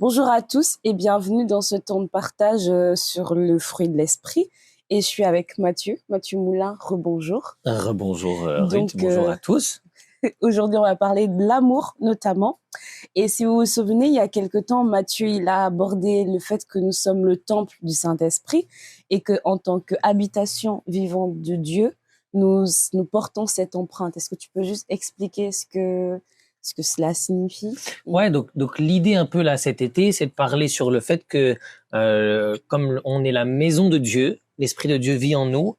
Bonjour à tous et bienvenue dans ce temps de partage sur le fruit de l'esprit. Et je suis avec Mathieu Moulin, rebonjour. Rebonjour Ruth, Donc bonjour à tous. aujourd'hui, on va parler de l'amour notamment. Et si vous vous souvenez, il y a quelque temps, Mathieu, il a abordé le fait que nous sommes le temple du Saint-Esprit et qu'en tant qu'habitation vivante de Dieu, nous portons cette empreinte. Est-ce que tu peux juste expliquer ce que cela signifie? Ouais, donc l'idée un peu là cet été, c'est de parler sur le fait que comme on est la maison de Dieu, l'Esprit de Dieu vit en nous,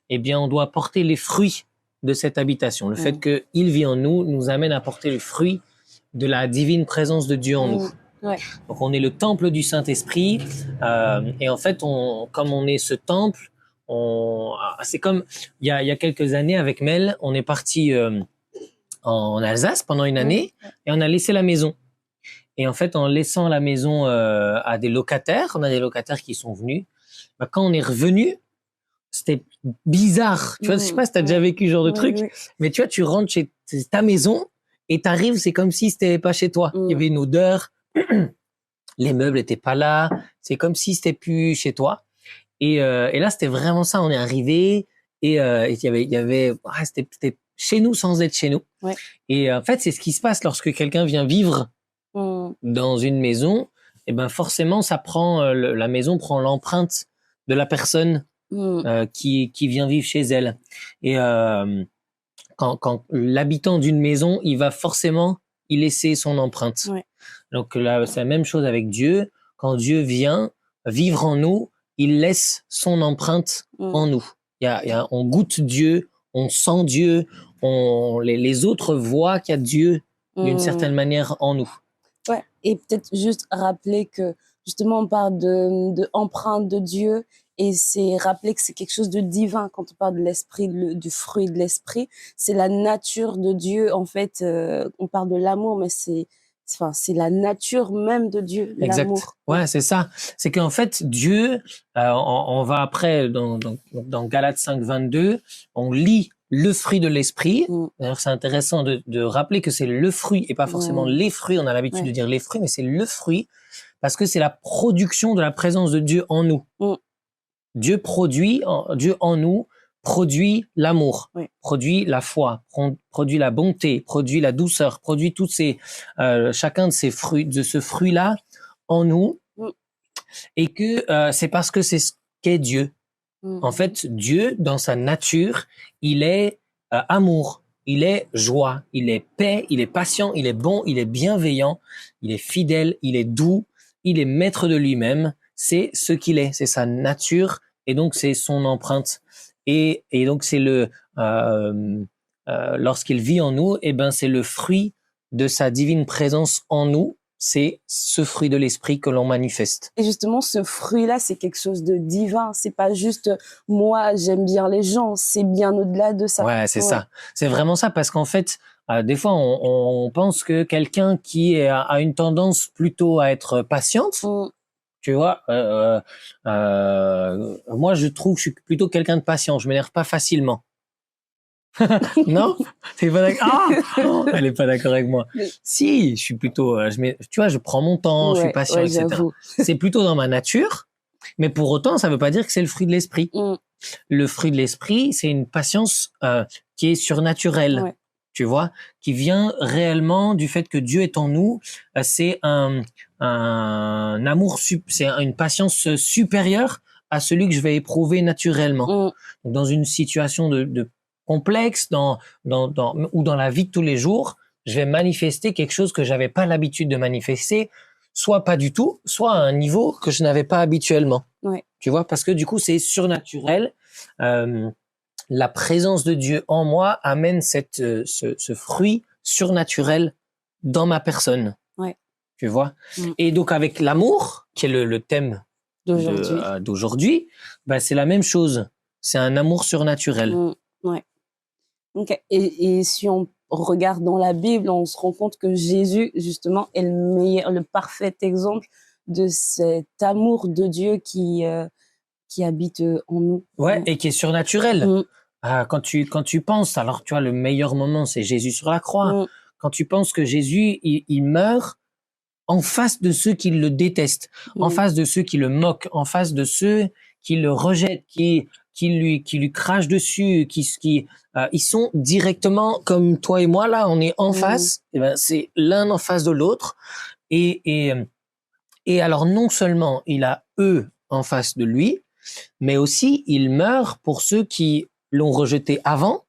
eh bien on doit porter les fruits de cette habitation. Le fait qu'il vit en nous nous amène à porter le fruit de la divine présence de Dieu en nous. Ouais. Donc on est le temple du Saint-Esprit et en fait, comme on est ce temple, c'est comme il y a quelques années avec Mel, on est parti en Alsace pendant une année et on a laissé la maison. Et en fait, en laissant la maison à des locataires, on a des locataires qui sont venus. Bah, quand on est revenu, c'était bizarre. Tu vois, je sais pas si t'as déjà vécu ce genre de truc, mais tu vois, tu rentres chez ta maison et t'arrives, c'est comme si c'était pas chez toi. Il y avait une odeur, les meubles étaient pas là, c'est comme si c'était plus chez toi. Et là, c'était vraiment ça. On est arrivé et il y avait, c'était chez nous sans être chez nous. Ouais. Et en fait, c'est ce qui se passe lorsque quelqu'un vient vivre dans une maison. Et ben forcément, ça prend la maison prend l'empreinte de la personne qui vient vivre chez elle. Et quand l'habitant d'une maison, il va forcément y laisser son empreinte. Ouais. Donc là, c'est la même chose avec Dieu. Quand Dieu vient vivre en nous, il laisse son empreinte en nous. On goûte Dieu, on sent Dieu, les autres voient qu'il y a Dieu d'une certaine manière en nous. Ouais. Et peut-être juste rappeler que justement on parle de empreinte de Dieu et c'est rappeler que c'est quelque chose de divin quand on parle de l'esprit, du fruit de l'esprit. C'est la nature de Dieu en fait. On parle de l'amour, mais c'est la nature même de Dieu, l'amour. Ouais, c'est ça. C'est qu'en fait, Dieu, on va après dans Galates 5:22, on lit le fruit de l'esprit. D'ailleurs, c'est intéressant de rappeler que c'est le fruit et pas forcément les fruits. On a l'habitude de dire les fruits, mais c'est le fruit parce que c'est la production de la présence de Dieu en nous. Dieu en nous produit l'amour, produit la foi, produit la bonté, produit la douceur, produit tous ces chacun de ces fruits, de ce fruit-là en nous, et que c'est parce que c'est ce qu'est Dieu. En fait, Dieu, dans sa nature, il est amour, il est joie, il est paix, il est patient, il est bon, il est bienveillant, il est fidèle, il est doux, il est maître de lui-même. C'est ce qu'il est, c'est sa nature, et donc c'est son empreinte. Et donc c'est lorsqu'il vit en nous, et ben c'est le fruit de sa divine présence en nous. C'est ce fruit de l'esprit que l'on manifeste. Et justement, ce fruit-là, c'est quelque chose de divin. C'est pas juste moi, j'aime bien les gens. C'est bien au-delà de ça. Ouais, c'est ça. C'est vraiment ça parce qu'en fait, des fois, on pense que quelqu'un qui a une tendance plutôt à être patiente, tu vois, moi, je trouve que je suis plutôt quelqu'un de patient. Je m'énerve pas facilement. Non, t'es pas d'accord. Ah, elle est pas d'accord avec moi. Si, je suis plutôt, tu vois, je prends mon temps, je suis patient, etc. J'avoue. C'est plutôt dans ma nature, mais pour autant, ça veut pas dire que c'est le fruit de l'esprit. Le fruit de l'esprit, c'est une patience qui est surnaturelle, tu vois, qui vient réellement du fait que Dieu est en nous. C'est un amour, c'est une patience supérieure à celui que je vais éprouver naturellement. Donc, dans une situation de complexe, ou dans la vie de tous les jours, je vais manifester quelque chose que j'avais pas l'habitude de manifester, soit pas du tout, soit à un niveau que je n'avais pas habituellement. Tu vois, parce que du coup, c'est surnaturel. La présence de Dieu en moi amène ce fruit surnaturel dans ma personne. Tu vois. Et donc, avec l'amour, qui est le thème d'aujourd'hui, bah, c'est la même chose. C'est un amour surnaturel. Okay. Et si on regarde dans la Bible, on se rend compte que Jésus, justement, est le parfait exemple de cet amour de Dieu qui habite en nous. Ouais, et qui est surnaturel. Quand tu penses, alors tu vois, le meilleur moment, c'est Jésus sur la croix. Quand tu penses que Jésus, il meurt en face de ceux qui le détestent, en face de ceux qui le moquent, en face de ceux qui le rejettent, qui lui crachent dessus, ils sont directement comme toi et moi là, on est en face. Et ben c'est l'un en face de l'autre. Et alors non seulement il a eux en face de lui, mais aussi il meurt pour ceux qui l'ont rejeté avant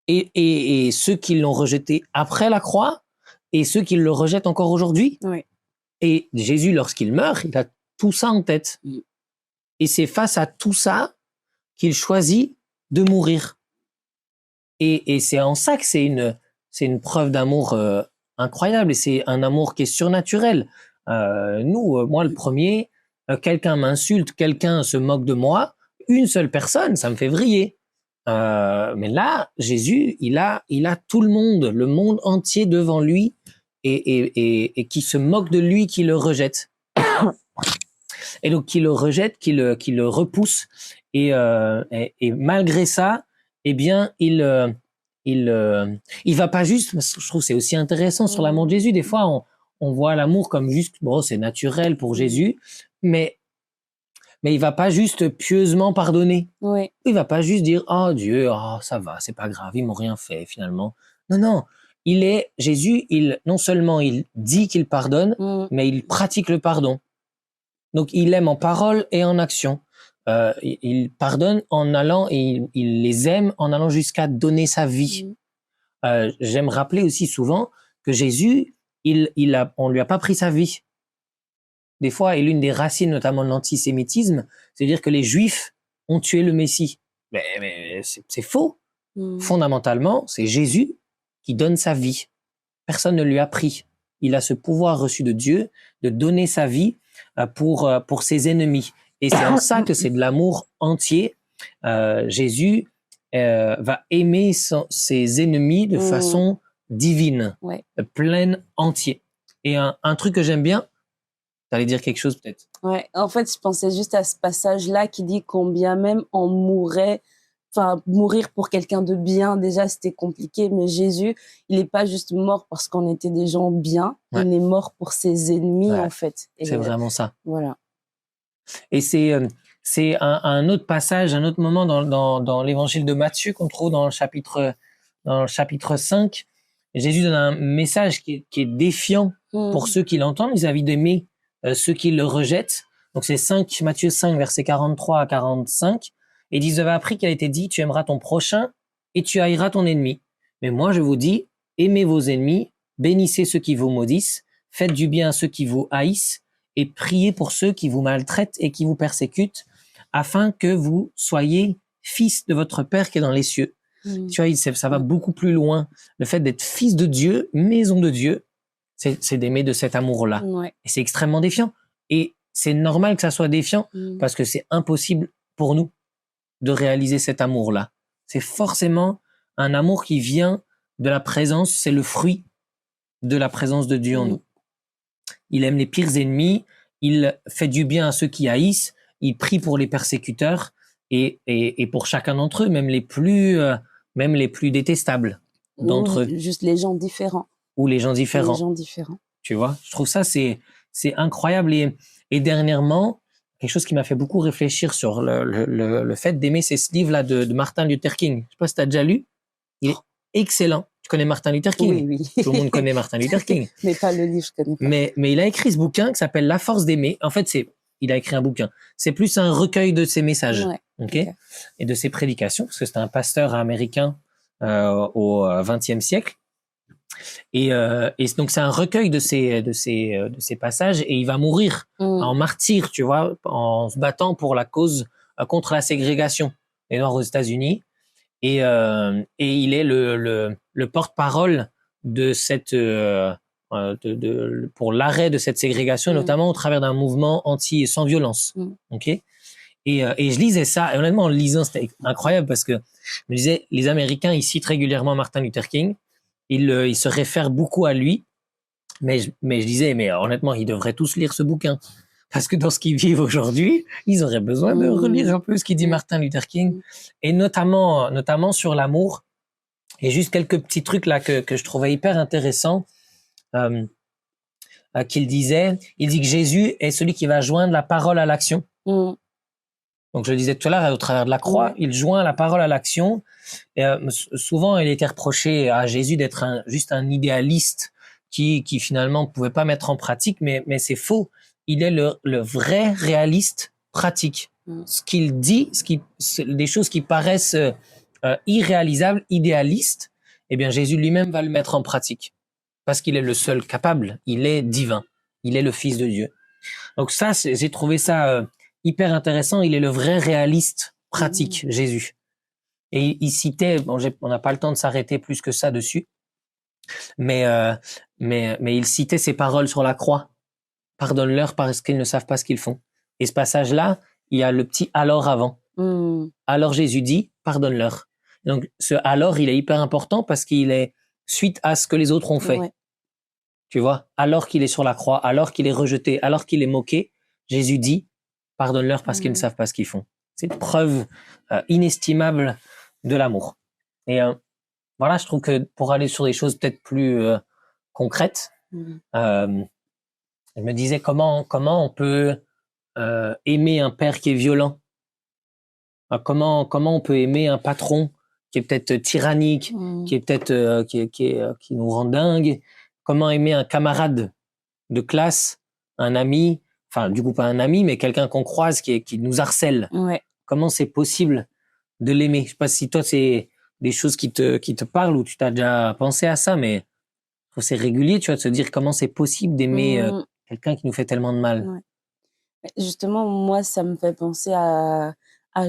et ceux qui l'ont rejeté après la croix et ceux qui le rejettent encore aujourd'hui. Oui. Et Jésus, lorsqu'il meurt, il a tout ça en tête. Et c'est face à tout ça qu'il choisit de mourir. Et c'est en ça que c'est une preuve d'amour incroyable, et c'est un amour qui est surnaturel. Moi le premier, quelqu'un m'insulte, quelqu'un se moque de moi, une seule personne, ça me fait vriller. Mais là, Jésus, il a tout le monde entier devant lui, et qui se moque de lui, qui le rejette. Et donc, qui le rejette, qui le repousse. Et malgré ça, eh bien, il va pas juste, je trouve que c'est aussi intéressant sur l'amour de Jésus. Des fois, on voit l'amour comme juste, bon, c'est naturel pour Jésus, mais il va pas juste pieusement pardonner. Oui. Il va pas juste dire, oh Dieu, oh, ça va, c'est pas grave, ils m'ont rien fait finalement. Non. Jésus, non seulement il dit qu'il pardonne, mais il pratique le pardon. Donc, il aime en parole et en action. Il pardonne en allant, et il les aime en allant jusqu'à donner sa vie. J'aime rappeler aussi souvent que Jésus, on lui a pas pris sa vie. Des fois, et l'une des racines notamment de l'antisémitisme, c'est dire que les Juifs ont tué le Messie. Mais c'est faux. Fondamentalement, c'est Jésus qui donne sa vie. Personne ne lui a pris. Il a ce pouvoir reçu de Dieu de donner sa vie pour ses ennemis. Et c'est en ça que c'est de l'amour entier. Jésus va aimer ses ennemis de façon divine, pleine, entière. Et un truc que j'aime bien, t'allais dire quelque chose peut-être? Ouais, en fait, je pensais juste à ce passage-là qui dit combien même on mourrait, enfin, mourir pour quelqu'un de bien, déjà, c'était compliqué, mais Jésus, il n'est pas juste mort parce qu'on était des gens bien, il est mort pour ses ennemis, en fait. Et c'est vraiment ça. Voilà. Et c'est un autre passage, un autre moment dans l'évangile de Matthieu qu'on trouve dans le chapitre 5. Jésus donne un message qui est défiant pour ceux qui l'entendent vis-à-vis d'aimer ceux qui le rejettent. Donc c'est Matthieu 5, versets 43 à 45. Et il dit, vous avez appris qu'il a été dit, tu aimeras ton prochain et tu haïras ton ennemi. Mais moi, je vous dis, aimez vos ennemis, bénissez ceux qui vous maudissent, faites du bien à ceux qui vous haïssent et priez pour ceux qui vous maltraitent et qui vous persécutent, afin que vous soyez fils de votre Père qui est dans les cieux. Tu vois, ça va beaucoup plus loin. Le fait d'être fils de Dieu, maison de Dieu, c'est d'aimer de cet amour-là. Et c'est extrêmement défiant. Et c'est normal que ça soit défiant parce que c'est impossible pour nous de réaliser cet amour-là. C'est forcément un amour qui vient de la présence, c'est le fruit de la présence de Dieu en nous. Il aime les pires ennemis, il fait du bien à ceux qui haïssent, il prie pour les persécuteurs et pour chacun d'entre eux, même les plus détestables d'entre eux. Juste les gens différents. Ou les gens différents. Les gens différents. Tu vois, je trouve ça c'est incroyable. Et dernièrement, quelque chose qui m'a fait beaucoup réfléchir sur le fait d'aimer, c'est ce livre-là de Martin Luther King. Je sais pas si tu as déjà lu. Il est excellent. Tu connais Martin Luther King? Oui. Tout le monde connaît Martin Luther King. Mais pas le livre, je connais pas. Mais il a écrit ce bouquin qui s'appelle La force d'aimer. En fait, il a écrit un bouquin. C'est plus un recueil de ses messages, okay. Et de ses prédications, parce que c'est un pasteur américain au XXe siècle. Et donc c'est un recueil de ses passages, et il va mourir en martyr, tu vois, en se battant pour la cause contre la ségrégation des Noirs aux États-Unis. Et il est le porte-parole de cette pour l'arrêt de cette ségrégation, notamment au travers d'un mouvement sans violence. Ok. Et je lisais ça, et honnêtement, en le lisant, c'était incroyable parce que je me disais, les Américains, ils citent régulièrement Martin Luther King, ils se réfèrent beaucoup à lui, mais je disais, mais honnêtement, ils devraient tous lire ce bouquin. Parce que dans ce qu'ils vivent aujourd'hui, ils auraient besoin de relire un peu ce qu'il dit Martin Luther King, et notamment sur l'amour. Et juste quelques petits trucs là que je trouvais hyper intéressants. qu'il disait, il dit que Jésus est celui qui va joindre la parole à l'action. Donc, je le disais tout à l'heure, au travers de la croix, il joint la parole à l'action. Et, souvent, il était reproché à Jésus d'être juste un idéaliste qui finalement ne pouvait pas mettre en pratique, mais c'est faux. Il est le vrai réaliste pratique. Ce qu'il dit, des choses qui paraissent irréalisables, idéalistes, eh bien, Jésus lui-même va le mettre en pratique. Parce qu'il est le seul capable. Il est divin. Il est le Fils de Dieu. Donc ça, j'ai trouvé ça hyper intéressant. Il est le vrai réaliste pratique, Jésus. Et il citait, bon, on n'a pas le temps de s'arrêter plus que ça dessus, mais il citait ses paroles sur la croix. Pardonne-leur parce qu'ils ne savent pas ce qu'ils font. Et ce passage-là, il y a le petit alors avant. Alors Jésus dit, pardonne-leur. Donc ce alors, il est hyper important parce qu'il est suite à ce que les autres ont fait. Ouais. Tu vois, alors qu'il est sur la croix, alors qu'il est rejeté, alors qu'il est moqué, Jésus dit, pardonne-leur parce qu'ils ne savent pas ce qu'ils font. C'est une preuve inestimable de l'amour. Et voilà, je trouve que pour aller sur des choses peut-être plus concrètes, je me disais comment on peut aimer un père qui est violent. Comment on peut aimer un patron qui est peut-être tyrannique, qui est peut-être qui nous rend dingue. Comment aimer un camarade de classe, un ami, enfin du coup pas un ami, mais quelqu'un qu'on croise qui nous harcèle. Ouais. Comment c'est possible de l'aimer? Je sais pas si toi c'est des choses qui te parlent ou tu t'as déjà pensé à ça, mais je trouve c'est régulier, tu vois, de se dire comment c'est possible d'aimer quelqu'un qui nous fait tellement de mal. Ouais. Justement, moi, ça me fait penser à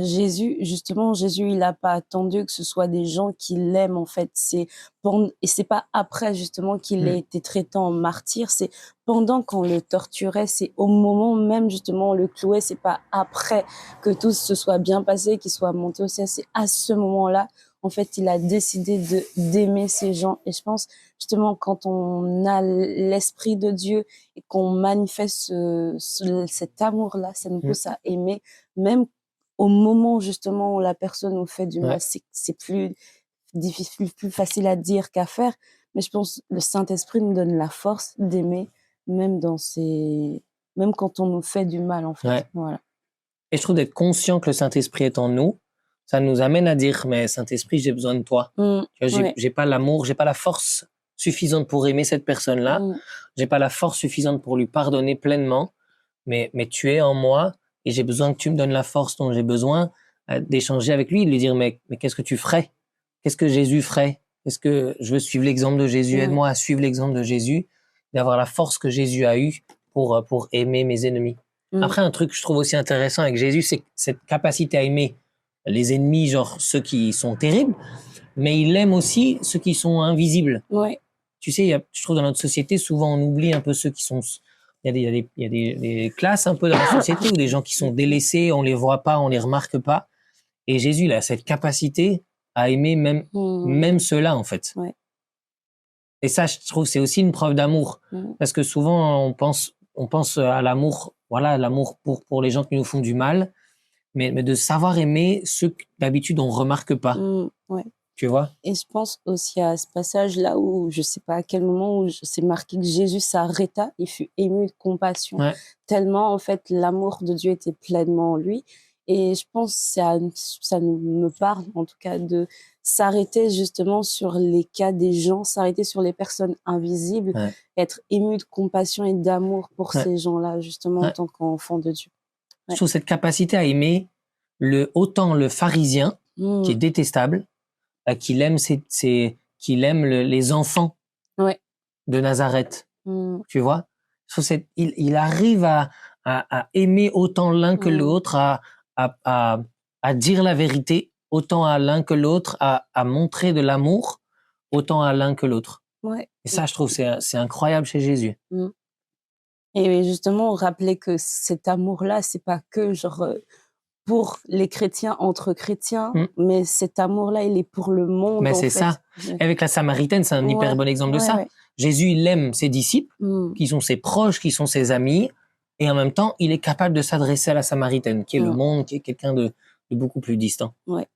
Jésus. Justement, Jésus, il n'a pas attendu que ce soit des gens qui l'aiment, en fait. Et c'est pas après, justement, qu'il a été traité en martyr. C'est pendant qu'on le torturait. C'est au moment même, justement, on le clouait. C'est pas après que tout se soit bien passé, qu'il soit monté au ciel. C'est à ce moment-là, en fait, il a décidé d'aimer ces gens. Et je pense, justement, quand on a l'esprit de Dieu et qu'on manifeste cet amour-là, ça nous pousse à aimer, même au moment, justement, où la personne nous fait du mal. C'est plus difficile, plus facile à dire qu'à faire. Mais je pense que le Saint-Esprit nous donne la force d'aimer, même quand on nous fait du mal, en fait. Ouais. Voilà. Et je trouve d'être conscient que le Saint-Esprit est en nous, ça nous amène à dire, mais Saint-Esprit, j'ai besoin de toi. Tu vois, j'ai pas l'amour, j'ai pas la force suffisante pour aimer cette personne-là. J'ai pas la force suffisante pour lui pardonner pleinement, mais tu es en moi et j'ai besoin que tu me donnes la force dont j'ai besoin d'échanger avec lui, de lui dire, mais qu'est-ce que tu ferais? Qu'est-ce que Jésus ferait? Est-ce que je veux suivre l'exemple de Jésus? Aide-moi à suivre l'exemple de Jésus, d'avoir la force que Jésus a eue pour aimer mes ennemis. Après, un truc que je trouve aussi intéressant avec Jésus, c'est cette capacité à aimer les ennemis, genre ceux qui sont terribles, mais il aime aussi ceux qui sont invisibles. Ouais. Tu sais, je trouve dans notre société, souvent on oublie un peu ceux qui sont... Il y a des classes un peu dans la société où des gens qui sont délaissés, on les voit pas, on les remarque pas. Et Jésus, il a cette capacité à aimer même ceux-là, en fait. Ouais. Et ça, je trouve, c'est aussi une preuve d'amour. Parce que souvent, on pense à l'amour, voilà, l'amour pour les gens qui nous font du mal, mais de savoir aimer ceux que d'habitude on remarque pas. Ouais. Tu vois? Et je pense aussi à ce passage là où je sais pas à quel moment où c'est marqué que Jésus s'arrêta, il fut ému de compassion. Ouais. Tellement en fait l'amour de Dieu était pleinement en lui. Et je pense que ça me parle en tout cas de s'arrêter justement sur les cas des gens, s'arrêter sur les personnes invisibles, être ému de compassion et d'amour pour ces gens-là justement en tant qu'enfants de Dieu. Je trouve cette capacité à aimer autant le pharisien qui est détestable, qu'il aime les enfants de Nazareth. Tu vois? Je trouve il arrive à aimer autant l'un que l'autre, à dire la vérité autant à l'un que l'autre, à montrer de l'amour autant à l'un que l'autre. Ouais. Et ça, je trouve, c'est incroyable chez Jésus. Et justement, rappeler que cet amour-là, c'est pas que genre pour les chrétiens, entre chrétiens, mais cet amour-là, il est pour le monde. Mais c'est fait. ça. Et avec la Samaritaine, c'est un hyper bon exemple de ça. Ouais. Jésus, il aime ses disciples, qui sont ses proches, qui sont ses amis, et en même temps, il est capable de s'adresser à la Samaritaine, qui est le monde, qui est quelqu'un de beaucoup plus distant. Ouais.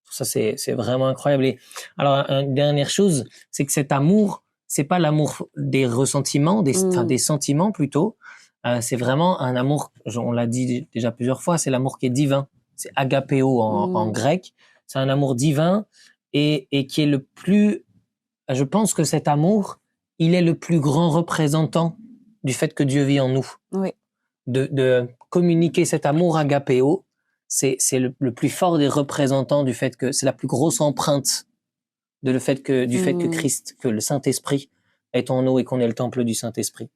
Ça, c'est vraiment incroyable. Et alors, une dernière chose, c'est que cet amour, c'est pas l'amour des ressentiments, des sentiments plutôt. C'est vraiment un amour, on l'a dit déjà plusieurs fois, c'est l'amour qui est divin. C'est agapéo en grec. C'est un amour divin et qui est le plus, je pense que cet amour, il est le plus grand représentant du fait que Dieu vit en nous. Oui. De communiquer cet amour agapéo, c'est le plus fort des représentants du fait que c'est la plus grosse empreinte du fait que Christ, que le Saint-Esprit est en nous et qu'on est le temple du Saint-Esprit.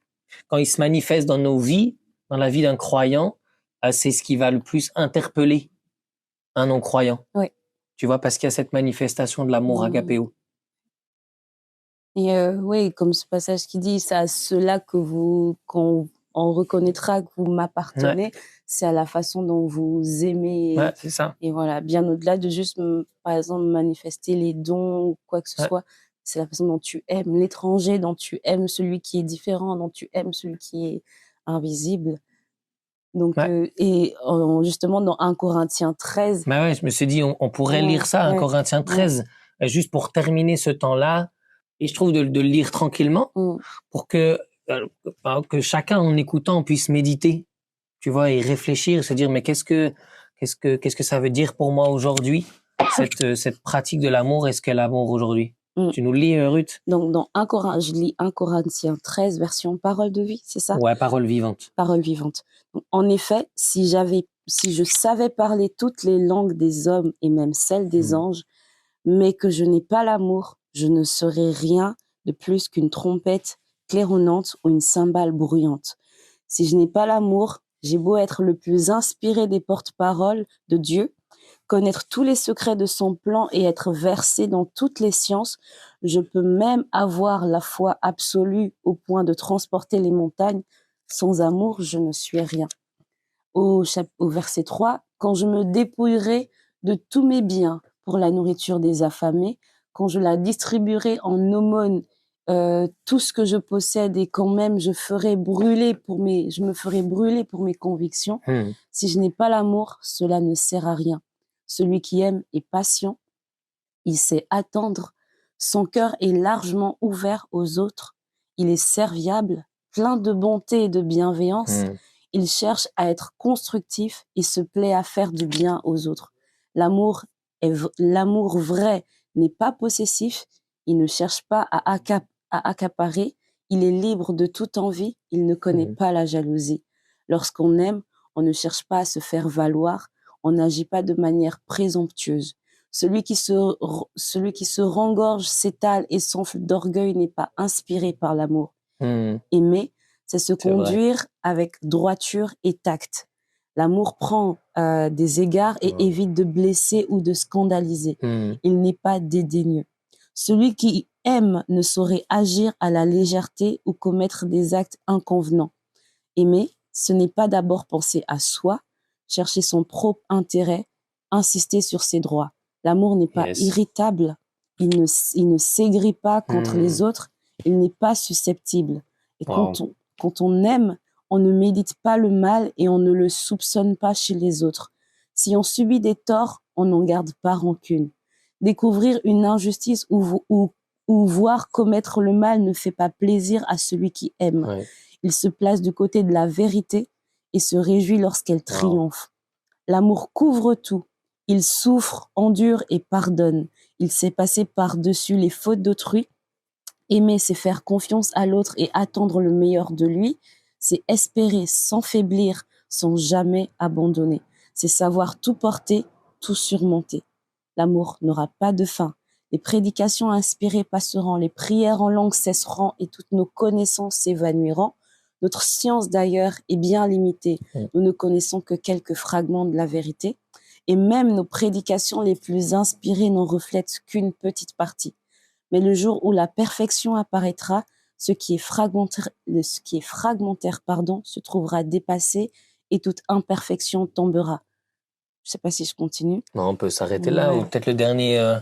Quand il se manifeste dans nos vies, dans la vie d'un croyant, c'est ce qui va le plus interpeller un non-croyant. Oui. Tu vois, parce qu'il y a cette manifestation de l'amour agapéo. Et oui, comme ce passage qui dit, c'est à cela qu'on reconnaîtra que vous m'appartenez, ouais. C'est à la façon dont vous aimez. Ouais, c'est ça. Et voilà, bien au-delà de juste, par exemple, manifester les dons ou quoi que ce soit, c'est la façon dont tu aimes l'étranger, dont tu aimes celui qui est différent, dont tu aimes celui qui est invisible. Donc, et justement, dans 1 Corinthiens 13. Bah ouais, je me suis dit, on pourrait lire ça, 1 Corinthiens 13, juste pour terminer ce temps-là. Et je trouve de le lire tranquillement pour que chacun, en écoutant, puisse méditer, tu vois, et réfléchir, se dire, mais qu'est-ce que ça veut dire pour moi aujourd'hui, cette pratique de l'amour? Est-ce qu'est l'amour aujourd'hui? Tu nous le lis, Ruth? Donc, je lis 1 Corinthiens 13, version parole de vie, c'est ça? Ouais, parole vivante. Parole vivante. Donc, en effet, si je savais parler toutes les langues des hommes et même celles des anges, mais que je n'ai pas l'amour, je ne serais rien de plus qu'une trompette claironnante ou une cymbale bruyante. Si je n'ai pas l'amour, j'ai beau être le plus inspiré des porte-paroles de Dieu, connaître tous les secrets de son plan et être versé dans toutes les sciences, je peux même avoir la foi absolue au point de transporter les montagnes. Sans amour, je ne suis rien. Au verset 3, quand je me dépouillerai de tous mes biens pour la nourriture des affamés, quand je la distribuerai en aumône, tout ce que je possède, et quand même je me ferai brûler pour mes convictions, si je n'ai pas l'amour, cela ne sert à rien. Celui qui aime est patient, il sait attendre, son cœur est largement ouvert aux autres, il est serviable, plein de bonté et de bienveillance, il cherche à être constructif et se plaît à faire du bien aux autres. L'amour vrai n'est pas possessif, il ne cherche pas à accaparer, il est libre de toute envie, il ne connaît pas la jalousie. Lorsqu'on aime, on ne cherche pas à se faire valoir, on n'agit pas de manière présomptueuse. Celui qui se rengorge, s'étale et s'enfle d'orgueil n'est pas inspiré par l'amour. Aimer, c'est se conduire avec droiture et tact. L'amour prend des égards et évite de blesser ou de scandaliser. Il n'est pas dédaigneux. Celui qui aime ne saurait agir à la légèreté ou commettre des actes inconvenants. Aimer, ce n'est pas d'abord penser à soi, chercher son propre intérêt, insister sur ses droits. L'amour n'est pas irritable, il ne s'aigrit pas contre les autres, il n'est pas susceptible. Et quand on aime, on ne médite pas le mal et on ne le soupçonne pas chez les autres. Si on subit des torts, on n'en garde pas rancune. Découvrir une injustice ou voir commettre le mal ne fait pas plaisir à celui qui aime. Il se place du côté de la vérité et se réjouit lorsqu'elle triomphe. L'amour couvre tout. Il souffre, endure et pardonne. Il sait passer par-dessus les fautes d'autrui. Aimer, c'est faire confiance à l'autre et attendre le meilleur de lui. C'est espérer sans faiblir, sans jamais abandonner. C'est savoir tout porter, tout surmonter. L'amour n'aura pas de fin. Les prédications inspirées passeront, les prières en langue cesseront et toutes nos connaissances s'évanouiront. Notre science d'ailleurs est bien limitée. Nous ne connaissons que quelques fragments de la vérité. Et même nos prédications les plus inspirées n'en reflètent qu'une petite partie. Mais le jour où la perfection apparaîtra, ce qui est fragmentaire, se trouvera dépassé et toute imperfection tombera. Je ne sais pas si je continue. Non, on peut s'arrêter là, ou peut-être le dernier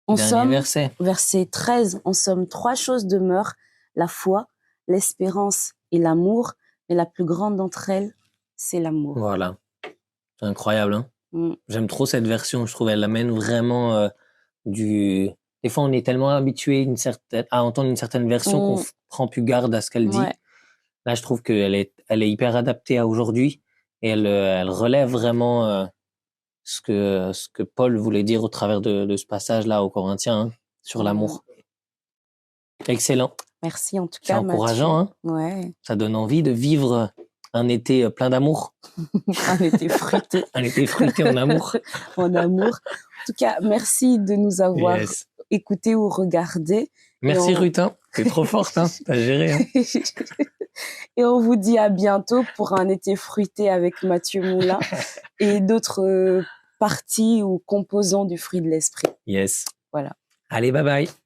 verset. Verset 13, en somme, 3 choses demeurent, la foi, l'espérance et l'amour, mais la plus grande d'entre elles, c'est l'amour. Voilà, c'est incroyable. Hein. J'aime trop cette version, je trouve elle amène vraiment du Des fois, on est tellement habitué à entendre une certaine version qu'on prend plus garde à ce qu'elle dit. Ouais. Là, je trouve qu'elle est hyper adaptée à aujourd'hui et elle relève vraiment ce que Paul voulait dire au travers de ce passage-là aux Corinthiens hein, sur l'amour. Excellent. Merci en tout C'est cas, encourageant. Hein. Ouais. Ça donne envie de vivre un été plein d'amour. Un été fruité. Un été fruité en amour. En amour. En tout cas, merci de nous avoir écoutés ou regardés. Merci Ruth, hein. T'es trop forte, hein. T'as géré. Hein. Et on vous dit à bientôt pour un été fruité avec Mathieu Moulin et d'autres parties ou composants du fruit de l'esprit. Yes. Voilà. Allez, bye bye.